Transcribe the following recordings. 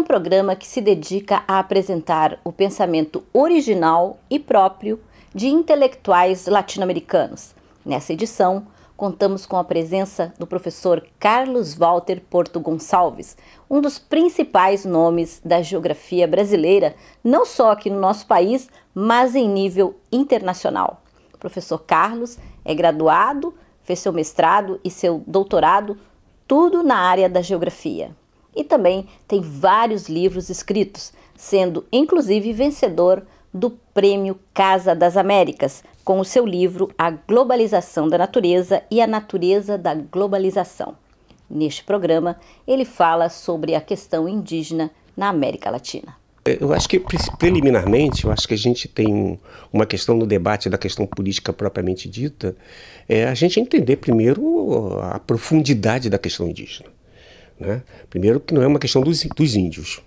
um programa que se dedica a apresentar o pensamento original e próprio de intelectuais latino-americanos. Nessa edição, contamos com a presença do professor Carlos Walter Porto Gonçalves, um dos principais nomes da geografia brasileira, não só aqui no nosso país, mas em nível internacional. O professor Carlos é graduado, fez seu mestrado e seu doutorado, tudo na área da geografia. E também tem vários livros escritos, sendo inclusive vencedor do Prêmio Casa das Américas, com o seu livro A Globalização da Natureza e a Natureza da Globalização. Neste programa, ele fala sobre a questão indígena na América Latina. Eu acho que, preliminarmente, a gente tem uma questão no debate da questão política propriamente dita, a gente entender primeiro a profundidade da questão indígena. Né? Primeiro que não é uma questão dos índios.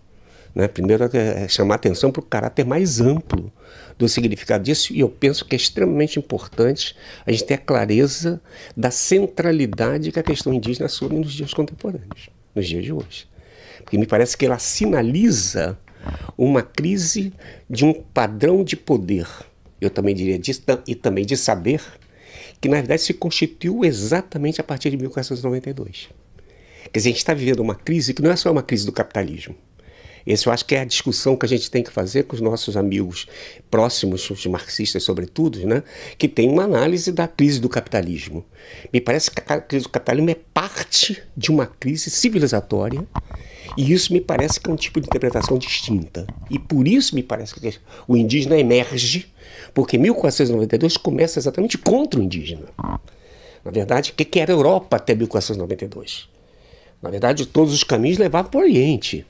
Né? Primeiro é chamar atenção para o caráter mais amplo do significado disso, e eu penso que é extremamente importante a gente ter a clareza da centralidade que a questão indígena assume nos dias contemporâneos, nos dias de hoje. Porque me parece que ela sinaliza uma crise de um padrão de poder, eu também diria, e também de saber, que na verdade se constituiu exatamente a partir de 1492. Quer dizer, a gente está vivendo uma crise que não é só uma crise do capitalismo. Essa eu acho que é a discussão que a gente tem que fazer com os nossos amigos próximos, os marxistas sobretudo, né, que tem uma análise da crise do capitalismo. Me parece que a crise do capitalismo é parte de uma crise civilizatória, e isso me parece que é um tipo de interpretação distinta. E por isso me parece que o indígena emerge, porque 1492 começa exatamente contra o indígena. Na verdade, o que era a Europa até 1492? Na verdade, todos os caminhos levavam para o Oriente.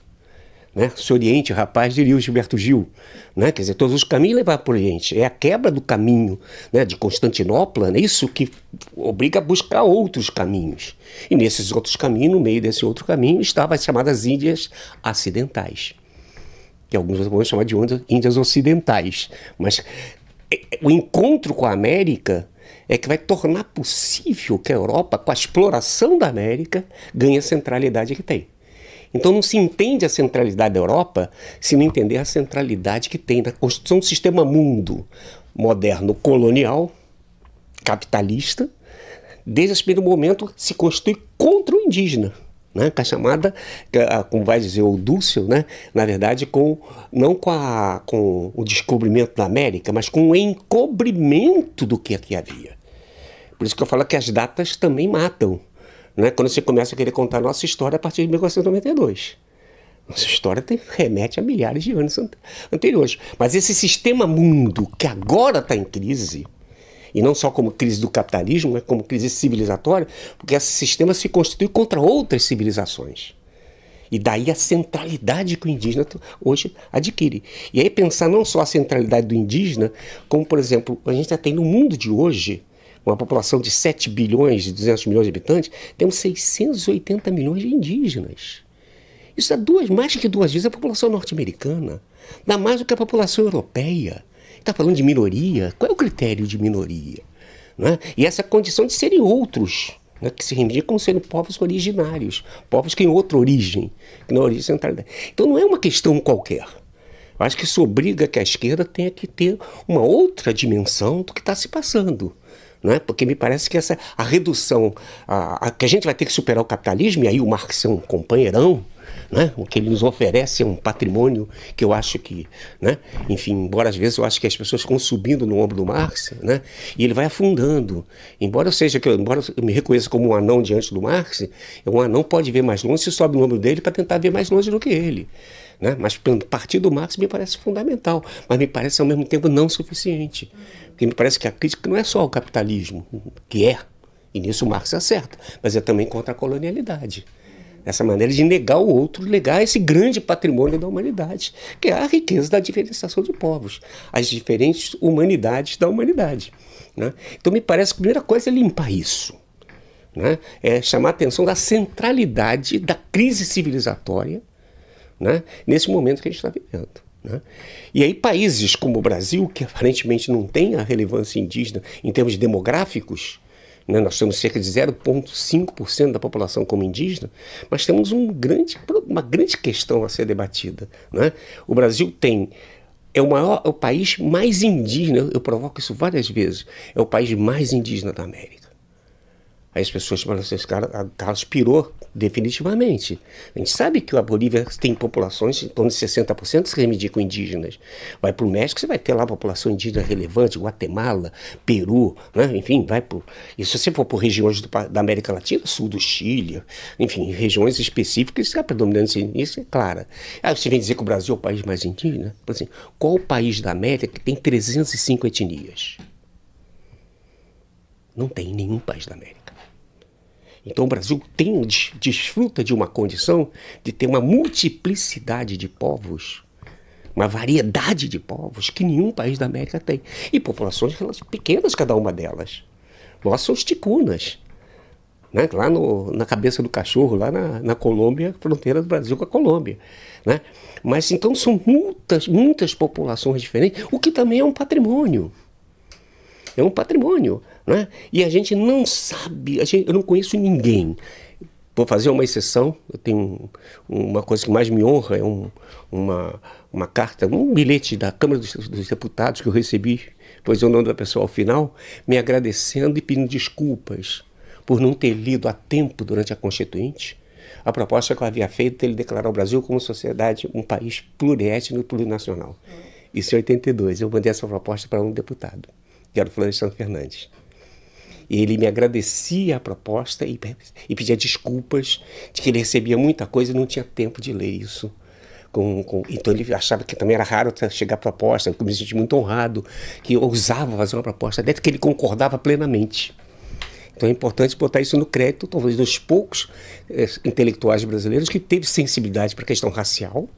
Né? Se Oriente, rapaz, diria o Gilberto Gil. Né? Quer dizer, todos os caminhos levavam para o Oriente. É a quebra do caminho, né, de Constantinopla, né? Isso que obriga a buscar outros caminhos. E nesses outros caminhos, no meio desse outro caminho, estavam as chamadas Índias Acidentais, que alguns vão chamar de Índias Ocidentais. Mas o encontro com a América é que vai tornar possível que a Europa, com a exploração da América, ganhe a centralidade que tem. Então não se entende a centralidade da Europa se não entender a centralidade que tem na construção do sistema mundo moderno colonial, capitalista, desde esse primeiro momento se constitui contra o indígena. Né, com a chamada, como vai dizer o Dussel, né, na verdade, não com o descobrimento da América, mas com o encobrimento do que aqui havia. Por isso que eu falo que as datas também matam. Né, quando você começa a querer contar a nossa história a partir de 1492. Nossa história remete a milhares de anos anteriores. Mas esse sistema mundo que agora está em crise, e não só como crise do capitalismo, mas como crise civilizatória, porque esse sistema se constitui contra outras civilizações. E daí a centralidade que o indígena hoje adquire. E aí pensar não só a centralidade do indígena, como, por exemplo, a gente já tem no mundo de hoje, uma população de 7 bilhões e 200 milhões de habitantes, temos 680 milhões de indígenas. Isso dá mais que duas vezes a população norte-americana. Dá mais do que a população europeia. Está falando de minoria? Qual é o critério de minoria? Né? E essa condição de serem outros, né, que se reivindicam como sendo povos originários, povos que têm outra origem, que não é a origem centralidade. Então não é uma questão qualquer. Eu acho que isso obriga que a esquerda tenha que ter uma outra dimensão do que está se passando. Né? Porque me parece que a redução, que a gente vai ter que superar o capitalismo, e aí o Marx é um companheirão, né? O que ele nos oferece é um patrimônio que eu acho que, né? Enfim, embora às vezes eu acho que as pessoas ficam subindo no ombro do Marx, né? E ele vai afundando. Embora eu me reconheça como um anão diante do Marx, um anão pode ver mais longe se sobe no ombro dele para tentar ver mais longe do que ele. Né? Mas partir do Marx me parece fundamental, mas me parece ao mesmo tempo não suficiente. Porque me parece que a crítica não é só ao capitalismo, que é, e nisso o Marx acerta, mas é também contra a colonialidade. Essa maneira de negar o outro, negar esse grande patrimônio da humanidade, que é a riqueza da diferenciação de povos, as diferentes humanidades da humanidade. Né? Então me parece que a primeira coisa é limpar isso. Né? É chamar a atenção da centralidade da crise civilizatória, né, nesse momento que a gente está vivendo. Né? E aí países como o Brasil, que aparentemente não tem a relevância indígena em termos demográficos, né? Nós temos cerca de 0,5% da população como indígena, mas temos uma grande questão a ser debatida, né? O Brasil é o país mais indígena, eu provoco isso várias vezes, é o país mais indígena da América. Aí as pessoas falam assim, Carlos pirou definitivamente. A gente sabe que a Bolívia tem populações, em torno de 60% se reivindicam indígenas. Vai para o México, você vai ter lá a população indígena relevante, Guatemala, Peru, né? Enfim, e se você for por regiões da América Latina, sul do Chile, enfim, regiões específicas, a predominância nisso é clara. Aí você vem dizer que o Brasil é o país mais indígena? Assim, qual o país da América que tem 305 etnias? Não tem nenhum país da América. Então o Brasil desfruta de uma condição de ter uma multiplicidade de povos, uma variedade de povos que nenhum país da América tem. E populações pequenas, cada uma delas. Nós somos ticunas, né? Lá na cabeça do cachorro, lá na Colômbia, fronteira do Brasil com a Colômbia, né? Mas então são muitas populações diferentes, o que também é um patrimônio. É um patrimônio, né? E a gente não sabe, eu não conheço ninguém. Vou fazer uma exceção, eu tenho uma coisa que mais me honra, é uma carta, um bilhete da Câmara dos Deputados que eu recebi, pois é o nome da pessoa ao final, me agradecendo e pedindo desculpas por não ter lido a tempo durante a Constituinte a proposta que eu havia feito de ele declarar o Brasil como sociedade, um país pluriétnico e plurinacional. Isso em 82, eu mandei essa proposta para um deputado, que era o Florestan Fernandes. E ele me agradecia a proposta e pedia desculpas de que ele recebia muita coisa e não tinha tempo de ler isso. Então ele achava que também era raro chegar a proposta, eu me senti muito honrado, que eu ousava fazer uma proposta, até que ele concordava plenamente. Então é importante botar isso no crédito, talvez dos poucos intelectuais brasileiros que teve sensibilidade para a questão racial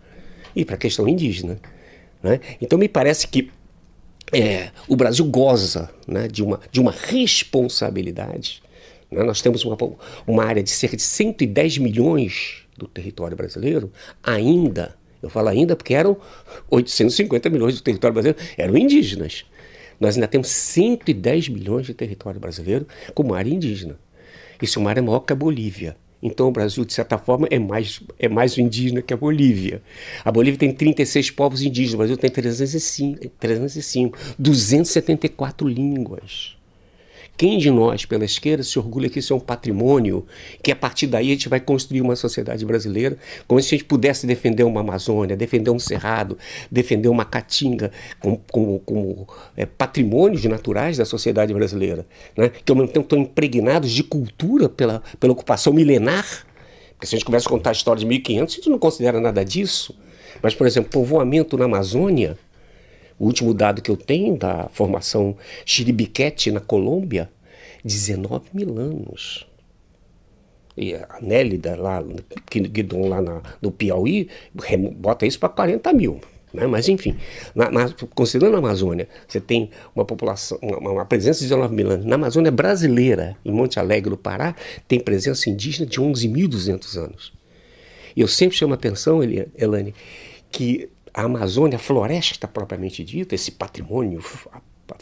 e para a questão indígena, né? Então me parece que o Brasil goza, né, de uma responsabilidade, né? Nós temos uma área de cerca de 110 milhões do território brasileiro, eu falo ainda porque eram 850 milhões do território brasileiro, eram indígenas. Nós ainda temos 110 milhões de território brasileiro como área indígena. Isso é uma área maior que a Bolívia. Então o Brasil, de certa forma, é mais indígena que a Bolívia. A Bolívia tem 36 povos indígenas, o Brasil tem 305, 274 línguas. Quem de nós, pela esquerda, se orgulha que isso é um patrimônio, que a partir daí a gente vai construir uma sociedade brasileira, como se a gente pudesse defender uma Amazônia, defender um Cerrado, defender uma Caatinga, como patrimônios naturais da sociedade brasileira, né? Que ao mesmo tempo estão impregnados de cultura pela ocupação milenar. Porque se a gente começa a contar a história de 1500, a gente não considera nada disso. Mas, por exemplo, povoamento na Amazônia, o último dado que eu tenho da formação Chiribiquete na Colômbia, 19 mil anos. E a Nélida, lá no Piauí, bota isso para 40 mil. Né? Mas enfim, considerando a Amazônia, você tem uma população, uma presença de 19 mil anos. Na Amazônia brasileira, em Monte Alegre, no Pará, tem presença indígena de 11.200 anos. E eu sempre chamo a atenção, Elane, que a Amazônia, a floresta propriamente dita, esse patrimônio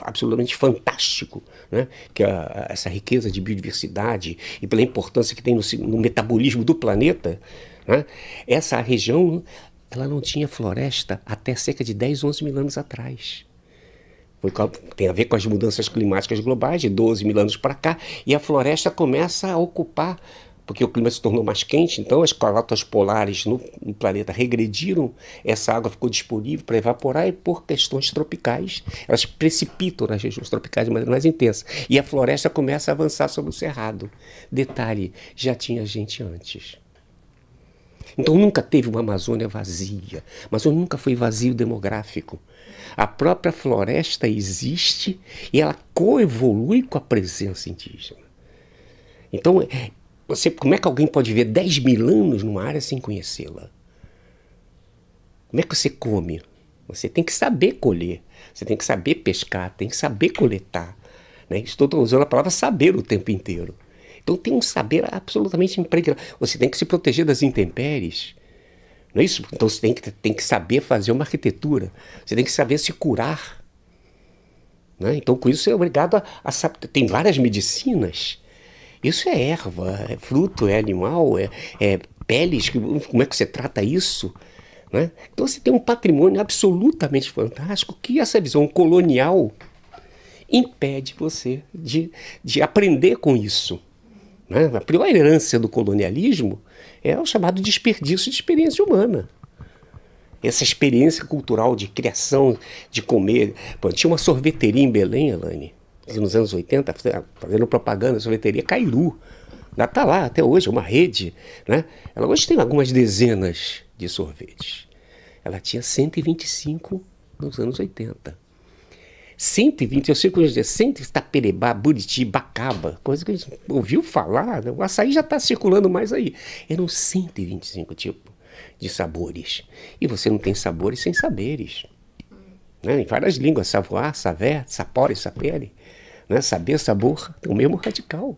absolutamente fantástico, né? Que é essa riqueza de biodiversidade e pela importância que tem no metabolismo do planeta, né? Essa região, ela não tinha floresta até cerca de 10, 11 mil anos atrás. Tem a ver com as mudanças climáticas globais, de 12 mil anos para cá, e a floresta começa a ocupar, porque o clima se tornou mais quente, então as calotas polares no planeta regrediram, essa água ficou disponível para evaporar e por questões tropicais, elas precipitam nas regiões tropicais de maneira mais intensa. E a floresta começa a avançar sobre o cerrado. Detalhe, já tinha gente antes. Então nunca teve uma Amazônia vazia. A Amazônia nunca foi vazio demográfico. A própria floresta existe e ela coevolui com a presença indígena. Então, como é que alguém pode viver 10 mil anos numa área sem conhecê-la? Como é que você come? Você tem que saber colher, você tem que saber pescar, tem que saber coletar, né? Estou usando a palavra saber o tempo inteiro. Então tem um saber absolutamente impregnado. Você tem que se proteger das intempéries, não é isso? Então você tem que saber fazer uma arquitetura, você tem que saber se curar. né? Então, com isso, você é obrigado a saber. Tem várias medicinas. Isso é erva, é fruto, é animal, é peles. Como é que você trata isso? Né? Então, você tem um patrimônio absolutamente fantástico que essa visão colonial impede você de aprender com isso. Né? A pior herança do colonialismo é o chamado desperdício de experiência humana. Essa experiência cultural de criação, de comer. Pô, tinha uma sorveteria em Belém, Elaine, nos anos 80, fazendo propaganda, sorveteria Cairu. Está lá até hoje, é uma rede. Né? Ela hoje tem algumas dezenas de sorvetes. Ela tinha 125 nos anos 80. 120, eu sei que hoje é 100 Itaperebá, Buriti, Bacaba, coisa que a gente ouviu falar, né? O açaí já está circulando mais aí. Eram 125 tipos de sabores. E você não tem sabores sem saberes. Né? Em várias línguas, savoir, saber, sapore, sapere. Né? Saber, sabor, é o mesmo radical.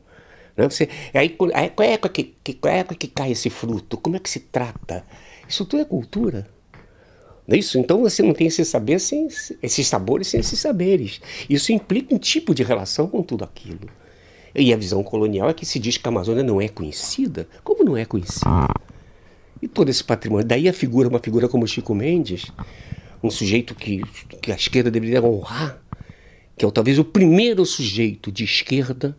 Né? Aí, qual é a época que cai esse fruto? Como é que se trata? Isso tudo é cultura. Não é isso? Então você não tem esse saber sem esses sabores sem esses saberes. Isso implica um tipo de relação com tudo aquilo. E a visão colonial é que se diz que a Amazônia não é conhecida. Como não é conhecida? E todo esse patrimônio. Daí uma figura como Chico Mendes, um sujeito que a esquerda deveria honrar, que é talvez o primeiro sujeito de esquerda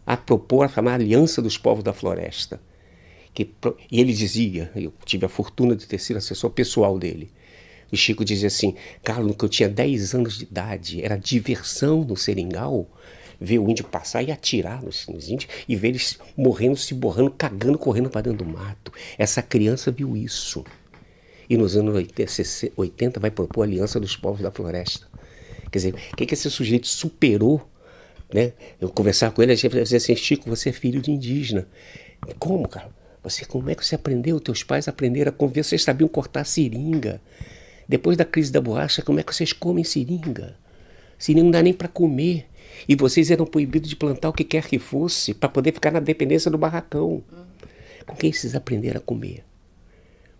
a propor a chamada Aliança dos Povos da Floresta. E ele dizia, eu tive a fortuna de ter sido assessor pessoal dele, o Chico dizia assim: Carlos, quando eu tinha 10 anos de idade, era diversão no seringal ver o índio passar e atirar nos índios e ver eles morrendo, se borrando, cagando, correndo para dentro do mato. Essa criança viu isso. E nos anos 80 vai propor a Aliança dos Povos da Floresta. Quer dizer, o que esse sujeito superou? Né? Eu conversava com ele, a gente dizia assim: Chico, você é filho de indígena. Como, cara? Como é que você aprendeu? Teus pais aprenderam a conviver, vocês sabiam cortar seringa. Depois da crise da borracha, como é que vocês comem seringa? Seringa não dá nem para comer. E vocês eram proibidos de plantar o que quer que fosse para poder ficar na dependência do barracão. Com quem vocês aprenderam a comer?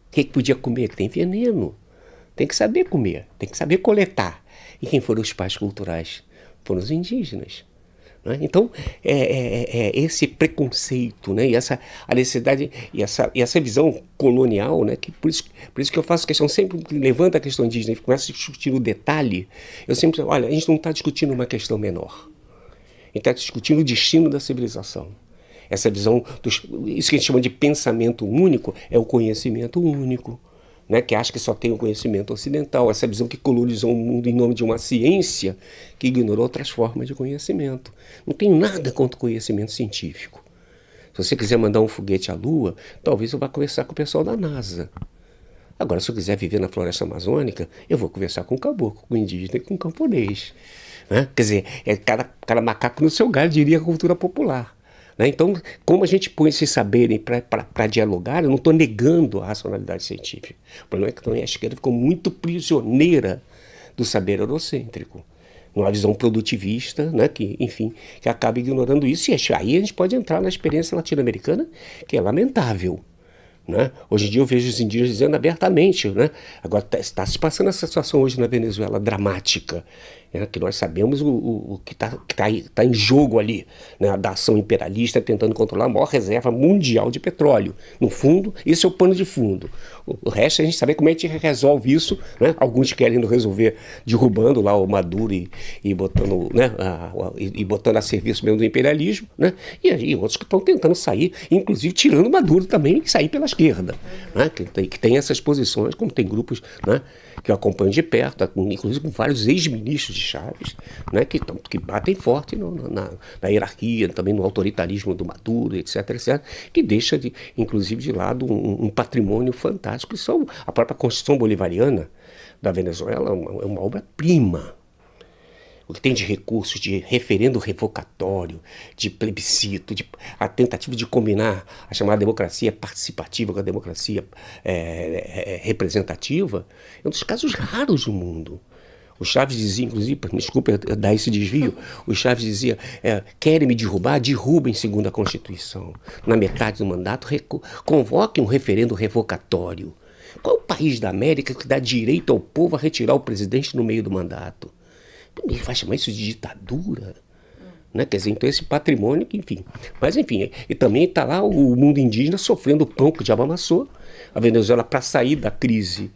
O que podia comer? Que tem veneno. Tem que saber comer, tem que saber coletar. E quem foram os pais culturais? Foram os indígenas. Né? Então, esse preconceito, né? E a necessidade e essa visão colonial, né? Que por isso que eu faço questão, sempre que levanta a questão indígena e começa a discutir o detalhe, eu sempre digo: olha, a gente não está discutindo uma questão menor. A gente está discutindo o destino da civilização. Essa visão, isso que a gente chama de pensamento único, é o conhecimento único. Né, que acha que só tem o conhecimento ocidental, essa visão que colonizou o mundo em nome de uma ciência que ignorou outras formas de conhecimento. Não tenho nada contra o conhecimento científico. Se você quiser mandar um foguete à Lua, talvez eu vá conversar com o pessoal da NASA. Agora, se eu quiser viver na floresta amazônica, eu vou conversar com o caboclo, com o indígena e com o camponês. Né? Quer dizer, cada macaco no seu galho, diria a cultura popular. Né? Então, como a gente põe esses saberem para dialogar, eu não estou negando a racionalidade científica. O problema é que também a esquerda ficou muito prisioneira do saber eurocêntrico, uma visão produtivista, né, que, enfim, que acaba ignorando isso. E aí a gente pode entrar na experiência latino-americana, que é lamentável. Né? Hoje em dia eu vejo os indígenas dizendo abertamente, né? Agora está se passando essa situação hoje na Venezuela dramática, né? Que nós sabemos o que tá em jogo ali, né? Da ação imperialista tentando controlar a maior reserva mundial de petróleo. No fundo, esse é o pano de fundo. O resto é a gente saber como é que a gente resolve isso, né? Alguns querem resolver derrubando lá o Maduro e botando, né? E botando a serviço mesmo do imperialismo, né? E aí outros que estão tentando sair, inclusive tirando o Maduro também e sair pela esquerda, né? Que tem essas posições, como tem grupos, né? Que eu acompanho de perto, inclusive com vários ex-ministros de Chaves, né? Que batem forte na hierarquia, também no autoritarismo do Maduro, etc, que deixa, inclusive, de lado um patrimônio fantástico, que são a própria Constituição Bolivariana da Venezuela, é uma obra-prima. O que tem de recursos, de referendo revocatório, de plebiscito, a tentativa de combinar a chamada democracia participativa com a democracia representativa, é um dos casos raros do mundo. O Chaves dizia, inclusive, me desculpe dar esse desvio, o Chaves dizia: querem me derrubar? Derrubem segundo a Constituição. Na metade do mandato, convoquem um referendo revocatório. Qual é o país da América que dá direito ao povo a retirar o presidente no meio do mandato? Ele vai chamar isso de ditadura? Né? Quer dizer, então esse patrimônio, enfim. Mas enfim, e também está lá o mundo indígena sofrendo o pão que o diabo amassou. A Venezuela, para sair da crise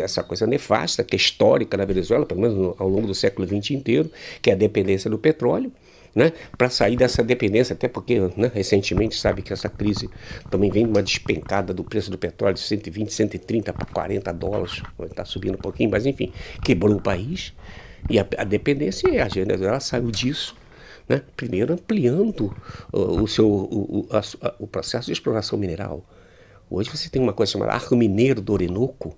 essa coisa nefasta, que é histórica na Venezuela, pelo menos ao longo do século XX inteiro, que é a dependência do petróleo, né? Para sair dessa dependência, até porque, né, recentemente sabe que essa crise também vem de uma despencada do preço do petróleo de 120, 130 para 40 dólares, está subindo um pouquinho, mas enfim, quebrou o país. E a dependência, a Venezuela saiu disso, né? Primeiro ampliando o processo de exploração mineral. Hoje você tem uma coisa chamada Arco Mineiro do Orinoco,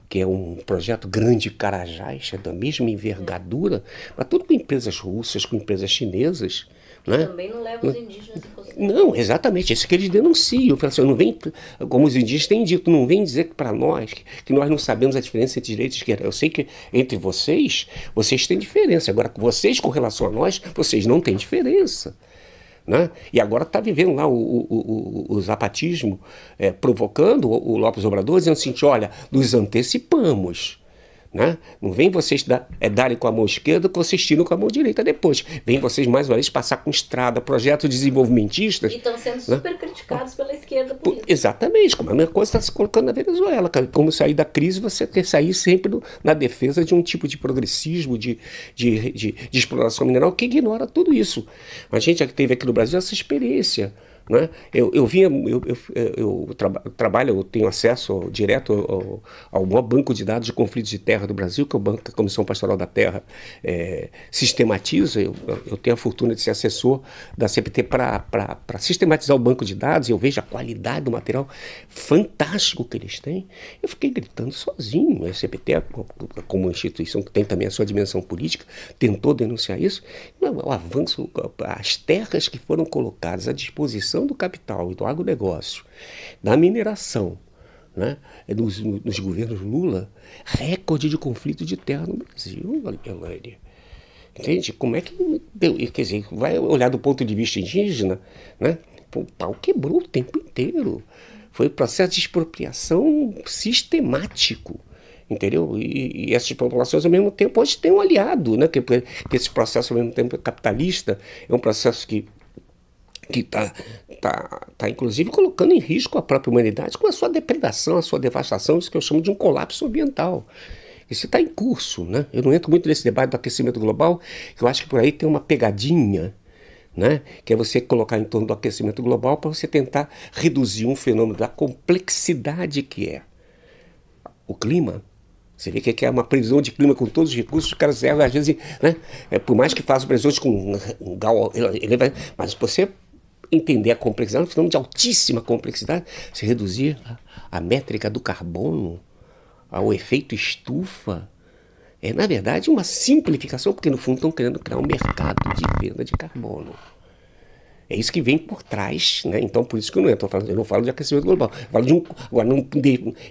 que é um projeto grande de Carajás, é da mesma envergadura, mas tudo com empresas russas, com empresas chinesas. Né? Também não leva os indígenas em consideração. Não, exatamente, isso que eles denunciam. Assim, não vem, como os indígenas têm dito, não vem dizer que para nós, que nós não sabemos a diferença entre direita e esquerda. Eu sei que entre vocês têm diferença. Agora, vocês com relação a nós, vocês não têm diferença. Né? E agora está vivendo lá o zapatismo provocando o Lopes Obrador, dizendo assim, olha, nos antecipamos. Né? Não vem vocês darem com a mão esquerda que vocês tiram com a mão direita depois. Vem vocês mais uma vez passar com estrada, projetos desenvolvimentistas. E estão sendo super criticados pela esquerda por isso. Exatamente, como a mesma coisa está se colocando na Venezuela. Como sair da crise, você quer sair sempre na defesa de um tipo de progressismo, de exploração mineral que ignora tudo isso. A gente já teve aqui no Brasil essa experiência. Né? Eu trabalho, eu tenho acesso direto ao maior banco de dados de conflitos de terra do Brasil, que é o banco que a Comissão Pastoral da Terra sistematiza. Eu tenho a fortuna de ser assessor da CPT para sistematizar o banco de dados, e eu vejo a qualidade do material fantástico que eles têm. Eu fiquei gritando sozinho. A CPT, como instituição que tem também a sua dimensão política, tentou denunciar isso. O avanço, as terras que foram colocadas à disposição do capital e do agronegócio, da mineração, né, nos governos Lula, recorde de conflito de terra no Brasil, Elaine. Entende? Como é que... Quer dizer, vai olhar do ponto de vista indígena, né? O pau quebrou o tempo inteiro. Foi um processo de expropriação sistemático. Entendeu? E essas populações, ao mesmo tempo, hoje têm um aliado, né? Que esse processo, ao mesmo tempo, capitalista, é um processo que está inclusive colocando em risco a própria humanidade com a sua depredação, a sua devastação, isso que eu chamo de um colapso ambiental. Isso está em curso, né? Eu não entro muito nesse debate do aquecimento global, que eu acho que por aí tem uma pegadinha, né? Que é você colocar em torno do aquecimento global para você tentar reduzir um fenômeno da complexidade que é o clima. Você vê que é uma previsão de clima com todos os recursos, os caras erram, às vezes, né? Por mais que façam previsões com um grau, mas você entender a complexidade, um fenômeno de altíssima complexidade, se reduzir a métrica do carbono, ao efeito estufa, é na verdade uma simplificação, porque no fundo estão querendo criar um mercado de venda de carbono. É isso que vem por trás, né? Então por isso que eu não falo de aquecimento global. Eu falo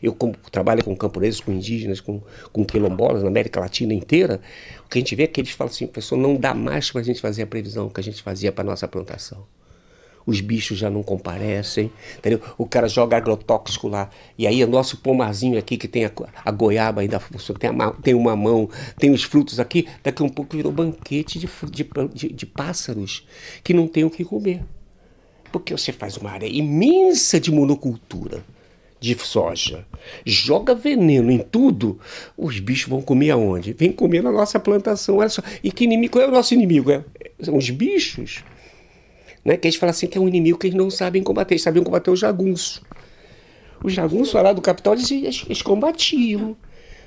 eu como trabalho com camponeses, com indígenas, com quilombolas na América Latina inteira, o que a gente vê é que eles falam assim, pessoal, não dá mais para a gente fazer a previsão que a gente fazia para a nossa plantação. Os bichos já não comparecem, entendeu? O cara joga agrotóxico lá, e aí o nosso pomarzinho aqui, que tem a goiaba ainda, tem o mamão, tem os frutos aqui, daqui a um pouco virou banquete de pássaros que não tem o que comer. Porque você faz uma área imensa de monocultura de soja, joga veneno em tudo, os bichos vão comer aonde? Vem comer na nossa plantação, olha só. E que inimigo, qual é o nosso inimigo? São os bichos. Né, que eles falam assim que é um inimigo que eles não sabem combater, eles sabiam combater o jagunço. Os jagunços lá do capital, eles combatiam.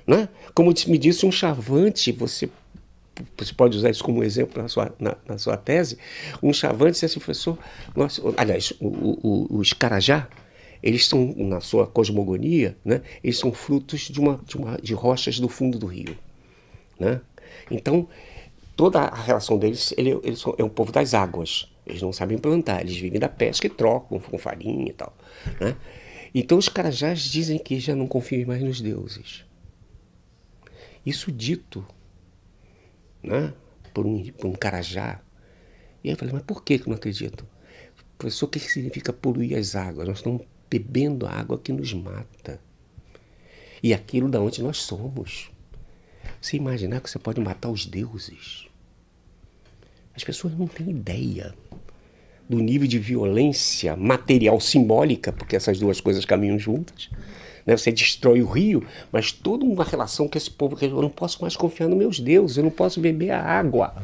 Né? Como me disse um Chavante, você pode usar isso como exemplo na sua tese, um Chavante disse assim, professor, aliás, os Carajá, eles são, na sua cosmogonia, né, eles são frutos de rochas do fundo do rio. Né? Então, toda a relação deles, eles é um povo das águas. Eles não sabem plantar, eles vivem da pesca e trocam com farinha e tal. Né? Então os carajás dizem que já não confiam mais nos deuses. Isso dito, né, por um carajá. E aí eu falei, mas por que eu não acredito? Professor, o que significa poluir as águas? Nós estamos bebendo a água que nos mata. E aquilo da onde nós somos. Você imaginar que você pode matar os deuses. As pessoas não têm ideia do nível de violência material simbólica, porque essas duas coisas caminham juntas. Né? Você destrói o rio, mas toda uma relação com esse povo, que eu não posso mais confiar nos meus deuses, eu não posso beber a água.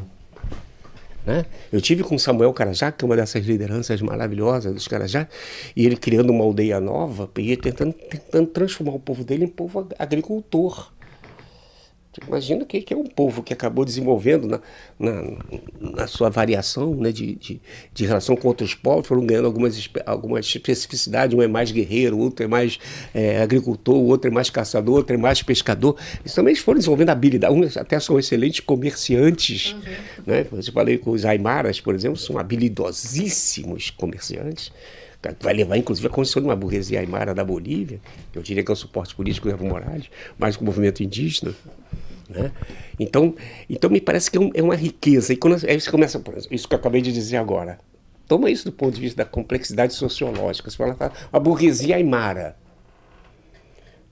Né? Eu tive com Samuel Carajá, que é uma dessas lideranças maravilhosas dos Carajá, e ele criando uma aldeia nova, e ele tentando transformar o povo dele em povo agricultor. Imagina que é um povo que acabou desenvolvendo na sua variação, né, de relação com outros povos, foram ganhando algumas especificidades, um é mais guerreiro, outro é mais agricultor, o outro é mais caçador, outro é mais pescador. Eles também foram desenvolvendo habilidade, uns até são excelentes comerciantes. Né? Eu falei com os Aimaras, por exemplo, são habilidosíssimos comerciantes. Vai levar, inclusive, a construção de uma burguesia aimara da Bolívia, que eu diria que é o suporte político do Evo Morales, mais que o movimento indígena. Né? Então, me parece que é uma riqueza. E quando aí você começa, isso que eu acabei de dizer agora, toma isso do ponto de vista da complexidade sociológica. Você fala a burguesia aimara.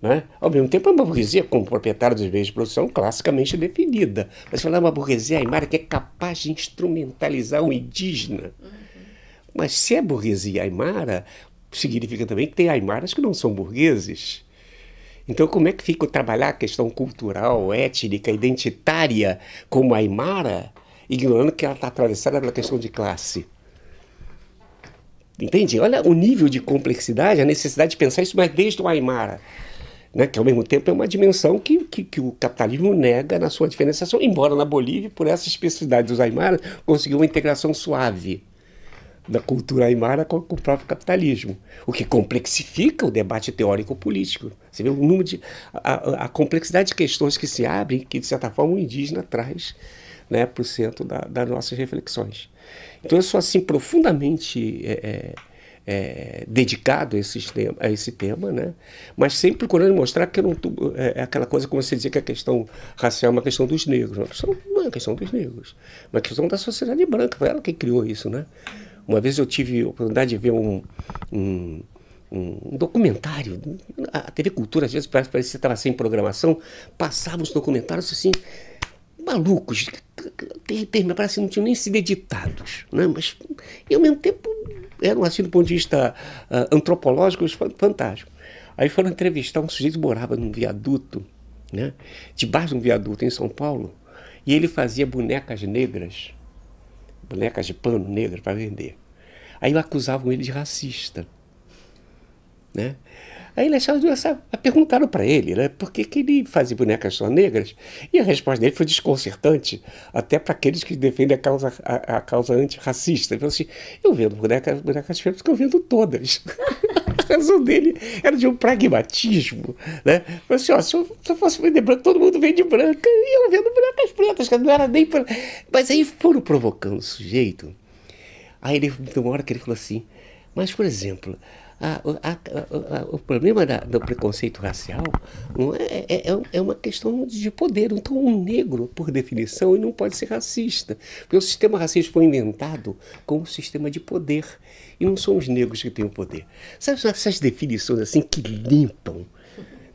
Né? Ao mesmo tempo, é uma burguesia como proprietária dos meios de produção classicamente definida. Mas falar uma burguesia aimara que é capaz de instrumentalizar o indígena. Mas se é burguesia aimara, significa também que tem aimaras que não são burgueses. Então, como é que fica trabalhar a questão cultural, étnica, identitária como aimara, ignorando que ela está atravessada pela questão de classe? Entende? Olha o nível de complexidade, a necessidade de pensar isso, mas desde o aimara. Né? Que, ao mesmo tempo, é uma dimensão que o capitalismo nega na sua diferenciação, embora na Bolívia, por essa especificidade dos aimaras, conseguiu uma integração suave da cultura aimara com o próprio capitalismo, o que complexifica o debate teórico-político. Você vê o número a complexidade de questões que se abrem, que de certa forma o indígena traz, né, para o centro das nossas reflexões. Então eu sou assim profundamente dedicado a esse tema, né? Mas sempre procurando mostrar que eu não é aquela coisa como você dizia que a questão racial é uma questão dos negros, não é uma questão dos negros, é uma questão da sociedade branca, foi ela que criou isso, né? Uma vez eu tive a oportunidade de ver um documentário. A TV Cultura, às vezes, parece que estava sem programação, passava os documentários assim, malucos, parece que não tinham nem sido editados, né? Mas, e ao mesmo tempo, eram assim, do ponto de vista antropológico, fantásticos. Aí foram entrevistar um sujeito que morava num viaduto, né? Debaixo de um viaduto em São Paulo, e ele fazia bonecas negras, bonecas de pano negra para vender. Aí acusavam ele de racista. Né? Aí ele achava, perguntaram para ele, né, por que ele fazia bonecas só negras, e a resposta dele foi desconcertante, até para aqueles que defendem a causa antirracista. Ele falou assim, eu vendo bonecas diferentes porque eu vendo todas. A razão dele era de um pragmatismo. Né? Falou assim, se eu fosse vender branco, todo mundo vende branca, e eu vendo bonecas pretas, que não era nem para... Mas aí foram provocando o sujeito. Aí ele, uma hora que ele falou assim, mas, por exemplo, o problema do preconceito racial é uma questão de poder. Então, um negro, por definição, ele não pode ser racista. Porque o sistema racista foi inventado como um sistema de poder. E não são os negros que têm o poder. Sabe essas definições assim que limpam?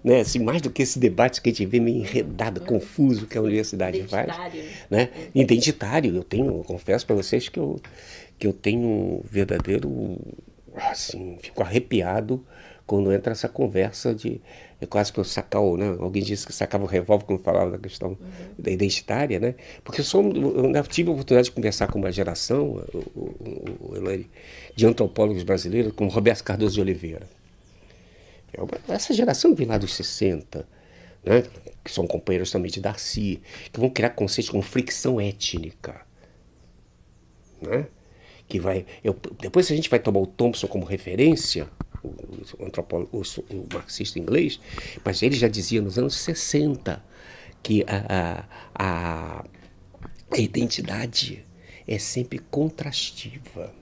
Né? Assim, mais do que esse debate que a gente vê meio enredado, confuso que a universidade faz. Né? Identitário. Eu confesso para vocês que eu tenho um verdadeiro... Assim, fico arrepiado quando entra essa conversa é quase que eu sacar, né? Alguém disse que sacava o revólver quando falava da questão da identitária, né? Porque eu tive a oportunidade de conversar com uma geração, Elaine, de antropólogos brasileiros, como Roberto Cardoso de Oliveira. Essa geração vem lá dos 60, né? Que são companheiros também de Darcy, que vão criar conceitos como fricção étnica, né? Que depois a gente vai tomar o Thompson como referência, o antropólogo, o marxista inglês, mas ele já dizia nos anos 60 que a identidade é sempre contrastiva.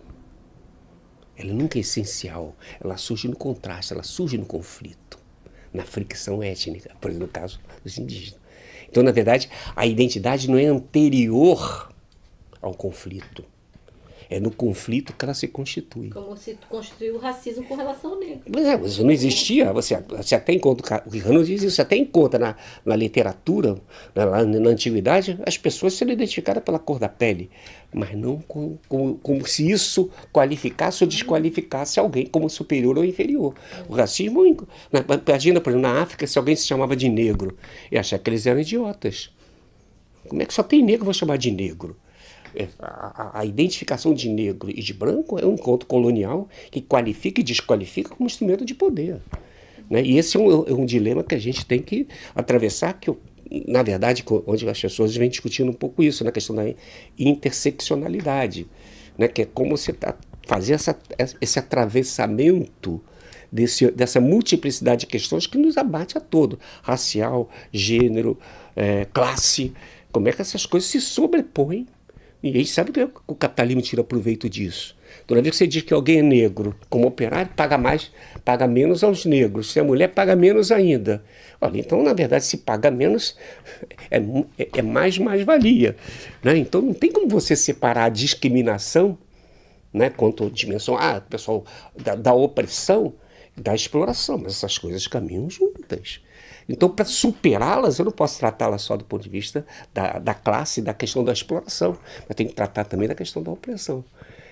Ela nunca é essencial, ela surge no contraste, ela surge no conflito, na fricção étnica, por exemplo, no caso dos indígenas. Então, na verdade, a identidade não é anterior ao conflito. É no conflito que ela se constitui. Como se constituiu o racismo com relação ao negro. Mas isso não existia. Você até encontra, o Quijano diz isso, você até encontra na literatura, lá na antiguidade, as pessoas sendo identificadas pela cor da pele, mas não como se isso qualificasse ou desqualificasse alguém como superior ou inferior. O racismo, imagina, por exemplo, na África, se alguém se chamava de negro, e achava que eles eram idiotas. Como é que só tem negro, vou chamar de negro? A identificação de negro e de branco é um encontro colonial que qualifica e desqualifica como instrumento de poder. Né? E esse é um dilema que a gente tem que atravessar, que na verdade, onde as pessoas vêm discutindo um pouco isso, na questão da interseccionalidade, né? Que é como você fazer esse atravessamento dessa multiplicidade de questões que nos abate a todo, racial, gênero, classe, como é que essas coisas se sobrepõem. E a gente sabe que o capitalismo tira proveito disso. Toda vez que você diz que alguém é negro, como operário, paga menos aos negros. Se é mulher, paga menos ainda. Olha, então, na verdade, se paga menos, é mais-valia. Né? Então, não tem como você separar a discriminação, né, quanto à dimensão, pessoal, da opressão, da exploração. Mas essas coisas caminham juntas. Então, para superá-las, eu não posso tratá-las só do ponto de vista da classe, da questão da exploração, mas tenho que tratar também da questão da opressão.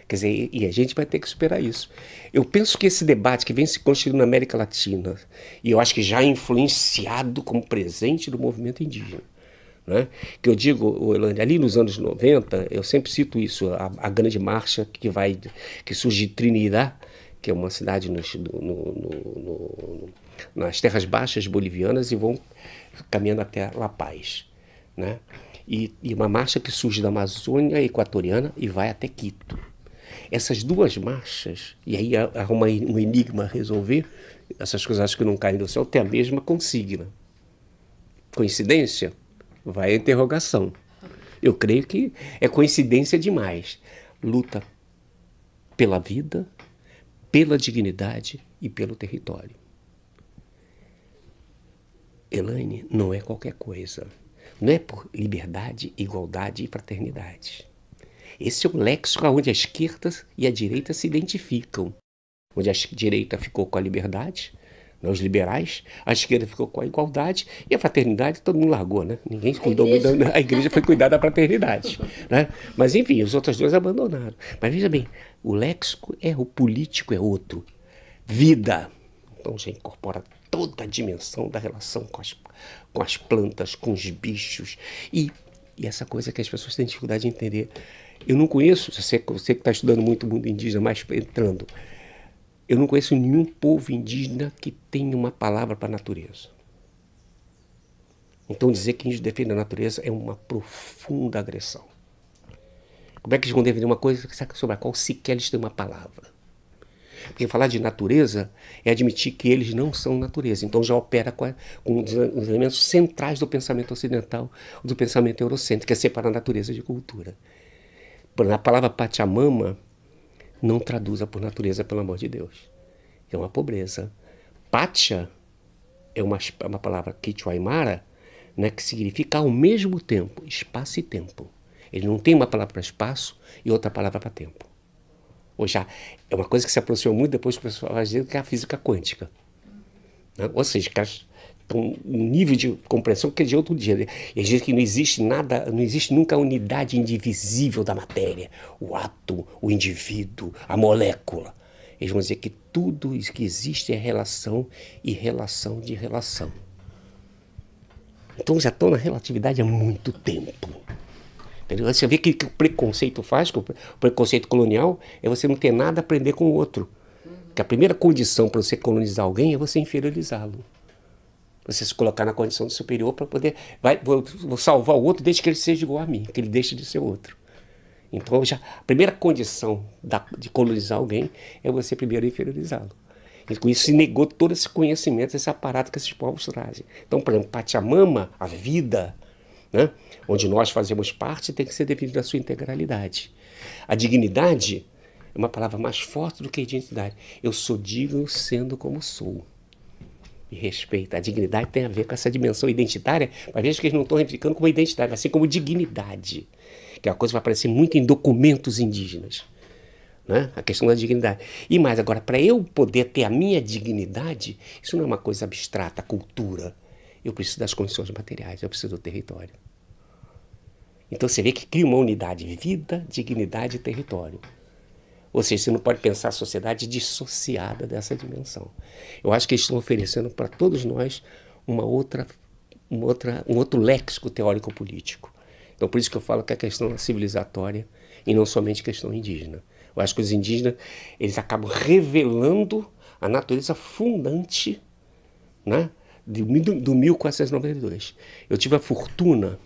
Quer dizer, e a gente vai ter que superar isso. Eu penso que esse debate que vem se construindo na América Latina, e eu acho que já é influenciado como presente do movimento indígena, né? Que eu digo, Elaine, ali nos anos 90, eu sempre cito isso, a grande marcha que surge de Trinidad, que é uma cidade nas terras baixas bolivianas, e vão caminhando até La Paz, né? E uma marcha que surge da Amazônia equatoriana e vai até Quito. Essas duas marchas, e aí há um enigma a resolver, essas coisas acho que não caem do céu, tem a mesma consigna. Coincidência? Vai a interrogação. Eu creio que é coincidência demais. Luta pela vida, pela dignidade e pelo território. Elaine, não é qualquer coisa. Não é por liberdade, igualdade e fraternidade. Esse é um léxico onde a esquerda e a direita se identificam. Onde a direita ficou com a liberdade, os liberais, a esquerda ficou com a igualdade e a fraternidade todo mundo largou, né? Ninguém cuidou muito, a igreja foi cuidar da fraternidade, né? Mas enfim, os outros dois abandonaram. Mas veja bem, o léxico o político é outro. Vida. Então já incorpora toda a dimensão da relação com as plantas, com os bichos e essa coisa que as pessoas têm dificuldade de entender. Eu não conheço, você que está estudando muito o mundo indígena, mas entrando, eu não conheço nenhum povo indígena que tenha uma palavra para a natureza. Então dizer que índio defende a natureza é uma profunda agressão. Como é que eles vão defender uma coisa sobre a qual sequer eles têm uma palavra? Porque falar de natureza é admitir que eles não são natureza. Então já opera com os elementos centrais do pensamento ocidental, do pensamento eurocêntrico, que é separar a natureza de cultura. A palavra Pachamama não traduza por natureza, pelo amor de Deus. É uma pobreza. Pacha é uma palavra quichua-aimara, né, que significa ao mesmo tempo espaço e tempo. Ele não tem uma palavra para espaço e outra palavra para tempo. Ou já é uma coisa que se aproximou muito depois que o pessoal vai dizer que é a física quântica. Né? Ou seja, um nível de compreensão que é de outro dia. E a gente que não existe nada, não existe nunca a unidade indivisível da matéria, o átomo, o indivíduo, a molécula. Eles vão dizer que tudo que existe é relação e relação de relação. Então já estão na relatividade há muito tempo. Entendeu? Você vê o que o preconceito faz, que o preconceito colonial é você não ter nada a aprender com o outro. Porque a primeira condição para você colonizar alguém é você inferiorizá-lo. Você se colocar na condição de superior para poder... Vou salvar o outro desde que ele seja igual a mim, que ele deixe de ser outro. Então, a primeira condição de colonizar alguém é você primeiro inferiorizá-lo. E com isso se negou todo esse conhecimento, esse aparato que esses povos trazem. Então, por exemplo, Pachamama, a vida, né, onde nós fazemos parte, tem que ser definida a sua integralidade. A dignidade é uma palavra mais forte do que a identidade. Eu sou digno sendo como sou. Me respeita. A dignidade tem a ver com essa dimensão identitária, mas veja que eles não estão reivindicando como identidade, assim como dignidade, que é uma coisa que vai aparecer muito em documentos indígenas. né? A questão da dignidade. E mais, agora, para eu poder ter a minha dignidade, isso não é uma coisa abstrata, cultura. Eu preciso das condições materiais, eu preciso do território. Então você vê que cria uma unidade: vida, dignidade e território. Ou seja, você não pode pensar a sociedade dissociada dessa dimensão. Eu acho que eles estão oferecendo para todos nós um outro léxico teórico-político. Então por isso que eu falo que a questão é civilizatória e não somente questão indígena. Eu acho que os indígenas, eles acabam revelando a natureza fundante, né, do 1492. Eu tive a fortuna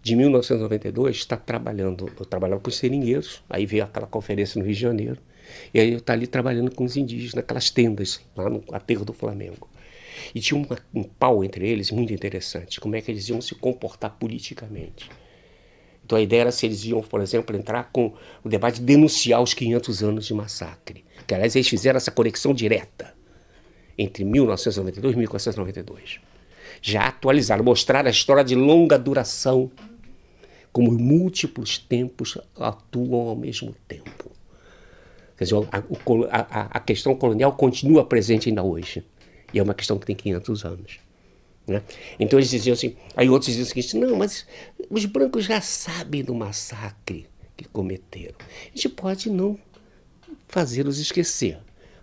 de 1992 estar trabalhando, eu trabalhava com os seringueiros, aí veio aquela conferência no Rio de Janeiro, e aí eu estava ali trabalhando com os indígenas, naquelas tendas, lá no aterro do Flamengo. E tinha um pau entre eles muito interessante, como é que eles iam se comportar politicamente. Então a ideia era se eles iam, por exemplo, entrar com o debate de denunciar os 500 anos de massacre, que aliás eles fizeram essa conexão direta entre 1992 e 1492. Já atualizaram, mostraram a história de longa duração, como múltiplos tempos atuam ao mesmo tempo. Quer dizer, a questão colonial continua presente ainda hoje. E é uma questão que tem 500 anos. Né? Então eles diziam assim, aí outros diziam o seguinte: não, mas os brancos já sabem do massacre que cometeram. A gente pode não fazê-los esquecer.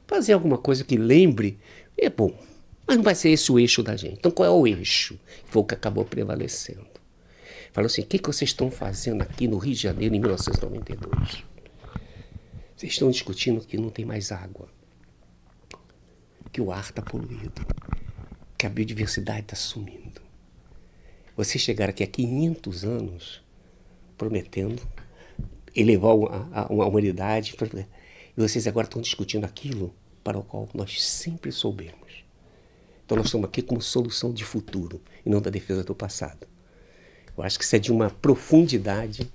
Fazer alguma coisa que lembre, é bom. Mas não vai ser esse o eixo da gente. Então qual é o eixo? Foi o que acabou prevalecendo. Falou assim: o que vocês estão fazendo aqui no Rio de Janeiro em 1992? Vocês estão discutindo que não tem mais água, que o ar está poluído, que a biodiversidade está sumindo. Vocês chegaram aqui há 500 anos prometendo elevar a humanidade, e vocês agora estão discutindo aquilo para o qual nós sempre soubemos. Então nós estamos aqui como solução de futuro e não da defesa do passado. Eu acho que isso é de uma profundidade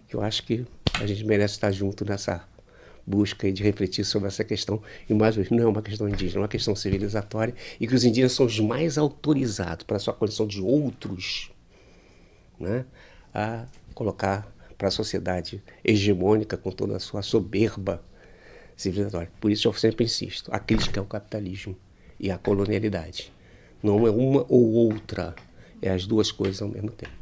que eu acho que a gente merece estar junto nessa busca de refletir sobre essa questão. E mais uma vez, não é uma questão indígena, é uma questão civilizatória, e que os indígenas são os mais autorizados para a sua condição de outros, né, a colocar para a sociedade hegemônica com toda a sua soberba civilizatória. Por isso eu sempre insisto: a crítica ao capitalismo e à colonialidade. Não é uma ou outra, é as duas coisas ao mesmo tempo.